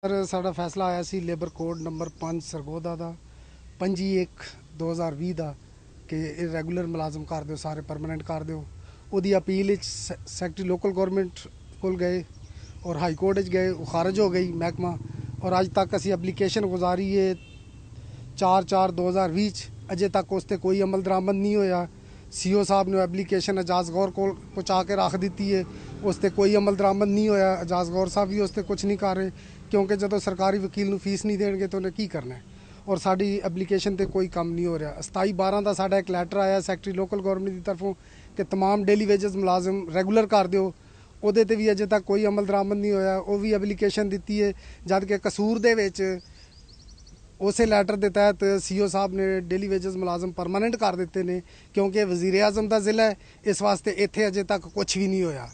Sir ਸਾਡਾ ਫੈਸਲਾ ਆਇਆ ਸੀ ਲੇਬਰ ਕੋਡ ਨੰਬਰ 5 ਸਰਗੋਦਾ ਦਾ 25/1/2020 ਦਾ ਕਿ ਇਹ ਰੈਗੂਲਰ ਮੁਲਾਜ਼ਮ ਕਰ ਦਿਓ, ਸਾਰੇ ਪਰਮਾਨੈਂਟ ਕਰ ਦਿਓ। ਉਹਦੀ ਅਪੀਲ ਵਿੱਚ ਸੈਕਟਰੀ ਲੋਕਲ ਗਵਰਨਮੈਂਟ ਕੋਲ ਗਏ ਔਰ ਹਾਈ ਕੋਰਟ ਵਿੱਚ ਗਏ, ਉਹ ਖਾਰਜ ਹੋ ਗਈ ਮਹਿਕਮਾ। ਔਰ ਅੱਜ ਤੱਕ ਅਸੀਂ ਐਪਲੀਕੇਸ਼ਨ ਗੁਜ਼ਾਰੀ ਹੈ 4/4/2020 'ਚ, ਅਜੇ ਤੱਕ ਉਸ 'ਤੇ ਕੋਈ ਅਮਲ ਦਰਾਮਦ ਨਹੀਂ ਹੋਇਆ। सीओ साहब ने एप्लीकेशन एजाज गौर को पहुँचा के रख दी है, उस पर कोई अमल दरामद नहीं होया। एजाज गौर साहब भी उस पर कुछ नहीं कर रहे क्योंकि जो सरकारी वकील को फीस नहीं देंगे तो उन्हें की करना है। और साड़ी एप्लीकेशन पर कोई काम नहीं हो रहा। 27/12 का साड़ा एक लैटर आया सैकटरी लोकल गौरमेंट की तरफों कि तमाम डेली वेजेस मुलाजम रेगूलर कर दो, ਉਹਦੇ ਤੇ भी अजे तक कोई अमल दरामद नहीं होया। वो भी एप्लीकेशन दी है जद कि कसूर दे विच उस लैटर के तहत सीओ साहब ने डेली वेजेस मुलाजम परमानेंट कर दिते ने क्योंकि वजीर आजम का जिला है, इस वास्ते इत्थे अजे तक कुछ भी नहीं होया।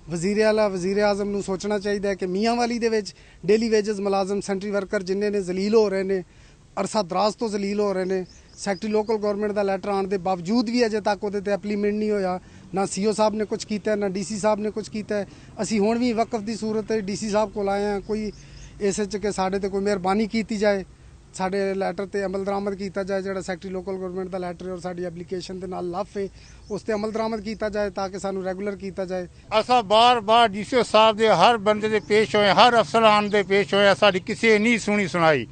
वजीर आजम नूं सोचना चाहिए कि मियाँ वाली दे विच डेली वेजेस मुलाजम सेंट्री वर्कर जिन्हें ने जलील हो रहे हैं, अरसा दराज तो जलील हो रहे हैं। सैकटरी लोकल गौरमेंट का लैटर आने के बावजूद भी अजे तक वो एप्लीमेंट नहीं होया। ना सीओ साहब ने कुछ किया, ना DC साहब ने कुछ किया। असी हुण भी वकफ की सूरत DC साहब को आए हैं, कोई इस कि साढ़े ते कोई मेहरबानी की जाए, साढ़े लैटर ते अमल दरामद किया जाए। जो सैकटरी लोकल गवर्नमेंट का लैटर और साड़ी एप्लीकेशन के नाल लफ है उस पर अमल दरामद किया जाए ताकि सानू रेगूलर किया जाए। असा बार बार DCO साहब के हर बंदे दे पेश होए, हर अफसरान दे पेश होए, साड़ी किसी नहीं सुनी सुनाई।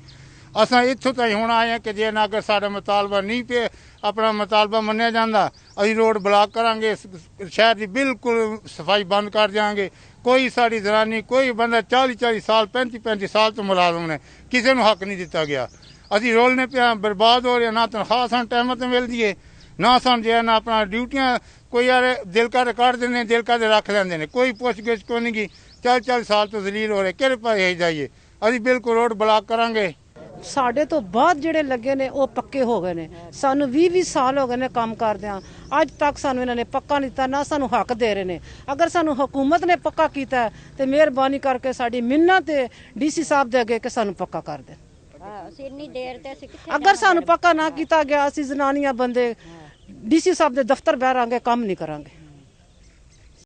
असा इत्थों ताईं हुण आए हैं कि जे ना अगर साडा मुतालबा नहीं पे अपना मुतालबा मन्निया जांदा, असीं रोड ब्लॉक करांगे, शहर की बिल्कुल सफाई बंद कर देंगे। कोई साड़ी जनानी कोई बंदा 40-40 साल 35-35 साल तो मुलाजम ने, किसी को हक नहीं दिता गया। असीं रोलने पे बर्बाद हो रहे, ना तनख्वाह सन टाइम पर मिलती है, ना सन जो है ना अपना ड्यूटियाँ कोई यार दिल कर काट देने, दिल कर रख लेंदे ने, कोई पुछ गिछ को नहीं की। 40-40 साल तो जलील हो रहे, किहड़े पासे जाइए। असीं बिल्कुल रोड ब्लॉक करांगे। ਸਾਡੇ ਤੋਂ ਬਾਅਦ ਜਿਹੜੇ ਲੱਗੇ ਨੇ ਉਹ ਪੱਕੇ ਹੋ ਗਏ ਨੇ। ਸਾਨੂੰ 20-20 ਸਾਲ ਹੋ ਗਏ ਨੇ ਕੰਮ ਕਰਦਿਆਂ, ਅੱਜ ਤੱਕ ਸਾਨੂੰ ਇਹਨਾਂ ਨੇ ਪੱਕਾ ਨਹੀਂ ਦਿੱਤਾ, ਨਾ ਸਾਨੂੰ ਹੱਕ ਦੇ ਰਹੇ ਨੇ। ਅਗਰ ਸਾਨੂੰ ਹਕੂਮਤ ਨੇ ਪੱਕਾ ਕੀਤਾ ਤੇ ਮਿਹਰਬਾਨੀ ਕਰਕੇ ਸਾਡੀ ਮਿੰਨਤ ਤੇ DC ਸਾਹਿਬ ਦੇ ਅੱਗੇ ਕਿ ਸਾਨੂੰ ਪੱਕਾ ਕਰ ਦੇਣ। ਇੰਨੀ ਦੇਰ ਤੇ ਅਸੀਂ ਕਿੱਥੇ ਅਗਰ ਸਾਨੂੰ ਪੱਕਾ ਨਾ ਕੀਤਾ ਗਿਆ, ਅਸੀਂ ਜ਼ਨਾਨੀਆਂ ਬੰਦੇ DC ਸਾਹਿਬ ਦੇ ਦਫ਼ਤਰ ਬਹਿ ਰਾਂਗੇ, ਕੰਮ ਨਹੀਂ ਕਰਾਂਗੇ।